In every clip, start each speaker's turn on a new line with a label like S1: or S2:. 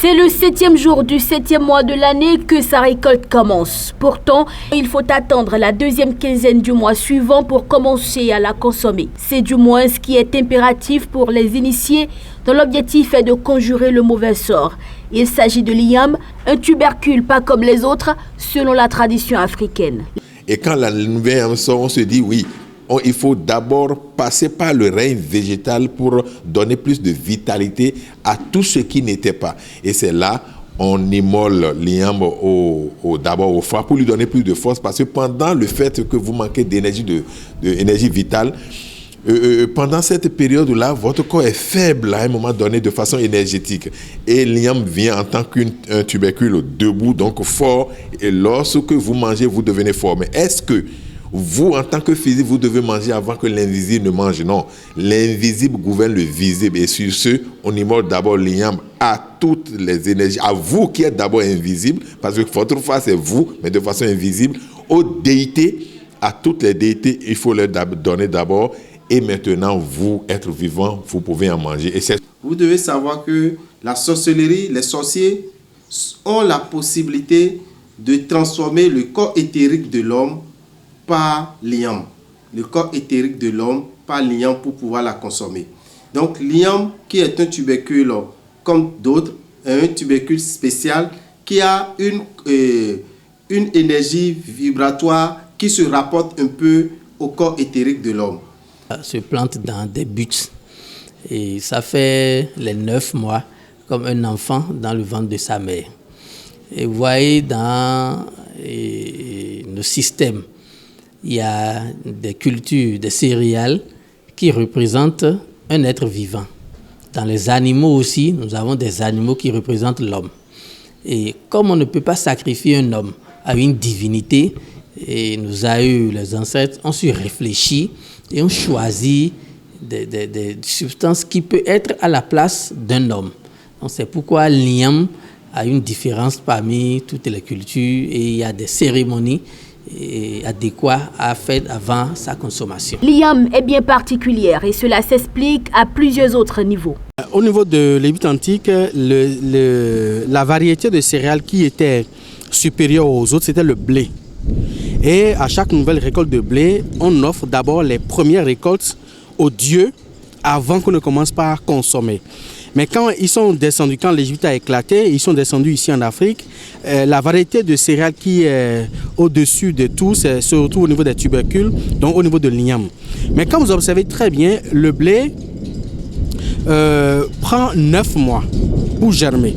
S1: C'est le 7e jour du 7e mois de l'année que sa récolte commence. Pourtant, il faut attendre la deuxième quinzaine du mois suivant pour commencer à la consommer. C'est du moins ce qui est impératif pour les initiés, dont l'objectif est de conjurer le mauvais sort. Il s'agit de l'igname, un tubercule pas comme les autres, selon la tradition africaine.
S2: Et quand la nouvelle âme sort, on se dit oui, il faut d'abord passer par le règne végétal pour donner plus de vitalité à tout ce qui n'était pas. Et c'est là on immole l'igname d'abord au foie pour lui donner plus de force, parce que pendant le fait que vous manquez d'énergie, d'énergie vitale, pendant cette période-là, votre corps est faible à un moment donné de façon énergétique. Et l'igname vient en tant qu'un tubercule debout, donc fort. Et lorsque vous mangez, vous devenez fort. Mais est-ce que vous, en tant que physique, vous devez manger avant que l'invisible ne mange? Non. L'invisible gouverne le visible. Et sur ce, on immole d'abord l'igname à toutes les énergies. À vous qui êtes d'abord invisible, parce que votre foi, c'est vous, mais de façon invisible. Aux déités, à toutes les déités, il faut leur donner d'abord. Et maintenant, vous, être vivant, vous pouvez en manger. Et
S3: vous devez savoir que la sorcellerie, les sorciers ont la possibilité de transformer le corps éthérique de l'homme par l'igname. Le corps éthérique de l'homme par l'igname pour pouvoir la consommer. Donc l'igname, qui est un tubercule comme d'autres, un tubercule spécial qui a une énergie vibratoire qui se rapporte un peu au corps éthérique de l'homme.
S4: Se plante dans des buttes et ça fait les 9 mois comme un enfant dans le ventre de sa mère. Et vous voyez, dans nos systèmes, il y a des cultures, des céréales qui représentent un être vivant. Dans les animaux aussi, nous avons des animaux qui représentent l'homme. Et comme on ne peut pas sacrifier un homme à une divinité, et les ancêtres ont su réfléchir et ont choisi des substances qui peuvent être à la place d'un homme. Donc c'est pourquoi l'igname a une différence parmi toutes les cultures et il y a des cérémonies adéquates à faire avant sa consommation.
S1: L'igname est bien particulière et cela s'explique à plusieurs autres niveaux.
S5: Au niveau de l'Égypte antique, la variété de céréales qui était supérieure aux autres, c'était le blé. Et à chaque nouvelle récolte de blé, on offre d'abord les premières récoltes aux dieux avant qu'on ne commence par consommer. Mais quand ils sont descendus, quand l'Égypte a éclaté, ils sont descendus ici en Afrique, la variété de céréales qui est au-dessus de tout, c'est surtout au niveau des tubercules, donc au niveau de l'igname. Mais quand vous observez très bien, le blé prend 9 mois pour germer.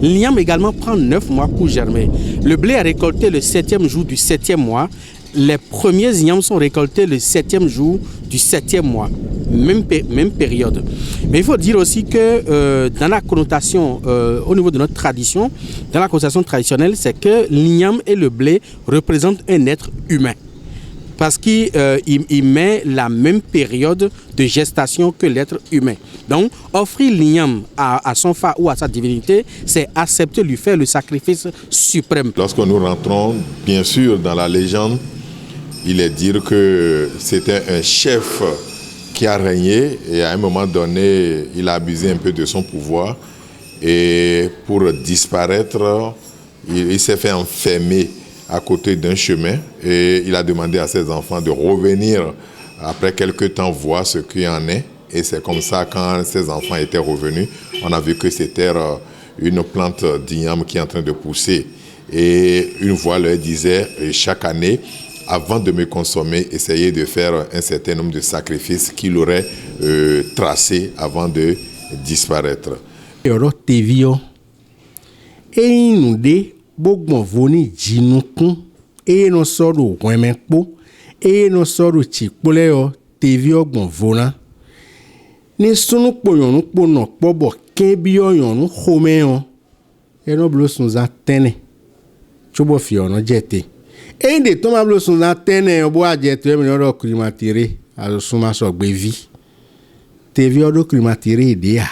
S5: L'igname également prend 9 mois pour germer. Le blé est récolté le 7e jour du 7e mois. Les premiers ignames sont récoltés le 7e jour du 7e mois. Même période. Mais il faut dire aussi que dans la connotation, au niveau de notre tradition, dans la connotation traditionnelle, c'est que l'igname et le blé représentent un être humain. Parce qu'il met la même période de gestation que l'être humain. Donc, offrir l'igname à son fa ou à sa divinité, c'est accepter lui faire le sacrifice suprême.
S2: Lorsque nous rentrons, bien sûr, dans la légende, il est dire que c'était un chef qui a régné et à un moment donné, il a abusé un peu de son pouvoir. Et pour disparaître, il s'est fait enfermer à côté d'un chemin et il a demandé à ses enfants de revenir après quelques temps voir ce qu'il en est. Et c'est comme ça, quand ses enfants étaient revenus, on a vu que c'était une plante d'igname qui est en train de pousser. Et une voix leur disait, chaque année, avant de me consommer, essayez de faire un certain nombre de sacrifices qu'il aurait tracés avant de disparaître.
S6: Bogbon voni jinukun e no soro wemenpo e no soro chipole yo tevi ogbon vona ni sunu poyon po no pobo kebi oyon no homeyon e no blosun za tene chobo fi ono jete e de to ma blosun za tene obo ajete e mi no klimatire alo suma so gbevi tevi odo klimatire ide a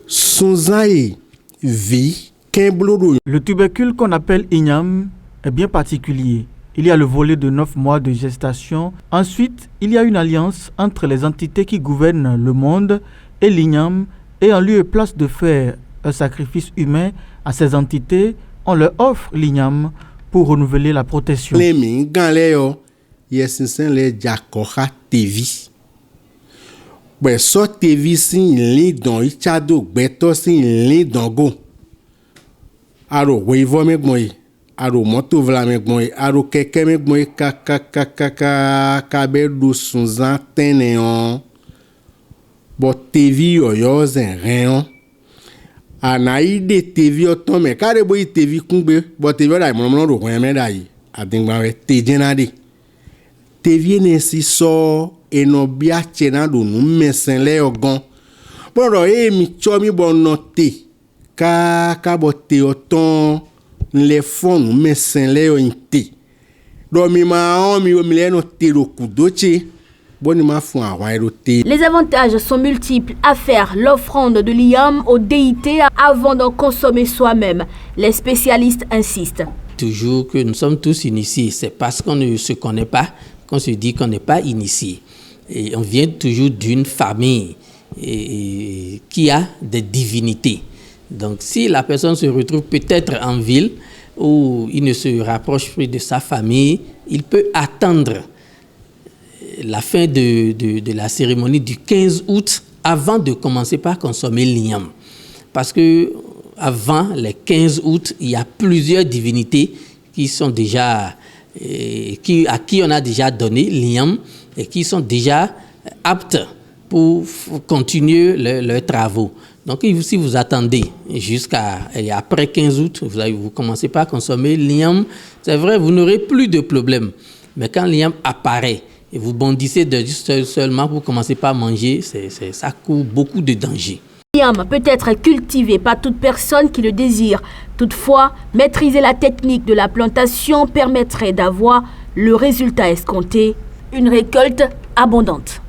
S6: sunzai vi.
S7: Le tubercule qu'on appelle igname est bien particulier. Il y a le volet de 9 mois de gestation. Ensuite, il y a une alliance entre les entités qui gouvernent le monde et l'igname, et en lieu et place de faire un sacrifice humain à ces entités, on leur offre l'igname pour renouveler la protection.
S6: Bwe so tevi si li don ichado gbeto si li dongo aro wevo me gmoy aro moto vla me gmoy aro keke me gmoy ka be do sunzan teneon bo tevi yo zen reon anayi de tevi oton me kare bo tevi kungbe bo tevi da mo ro wen me dai adingba we tejenade tevi ne si so enobia chena do nu mesen le ogon boro mi chomi bonote ka bote oton le fon mesen le inte do mi ma on mi o mi le no te ro kudoche boni ma fun awa erote.
S1: Les avantages sont multiples à faire l'offrande de l'igname aux déités avant d'en consommer soi-même. Les spécialistes insistent.
S4: Toujours que nous sommes tous initiés, c'est parce qu'on ne se connaît pas qu'on se dit qu'on n'est pas initié. Et on vient toujours d'une famille qui a des divinités. Donc si la personne se retrouve peut-être en ville où il ne se rapproche plus de sa famille, il peut attendre la fin de la cérémonie du 15 août avant de commencer par consommer l'igname. Parce que avant les 15 août, il y a plusieurs divinités qui sont déjà, à qui on a déjà donné l'igname et qui sont déjà aptes pour continuer leurs travaux. Donc, si vous attendez après 15 août, vous commencez pas à consommer l'igname, c'est vrai, vous n'aurez plus de problème. Mais quand l'igname apparaît et vous bondissez seulement pour commencer par manger, ça court beaucoup de dangers.
S1: L'igname peut être cultivé par toute personne qui le désire. Toutefois, maîtriser la technique de la plantation permettrait d'avoir le résultat escompté, une récolte abondante.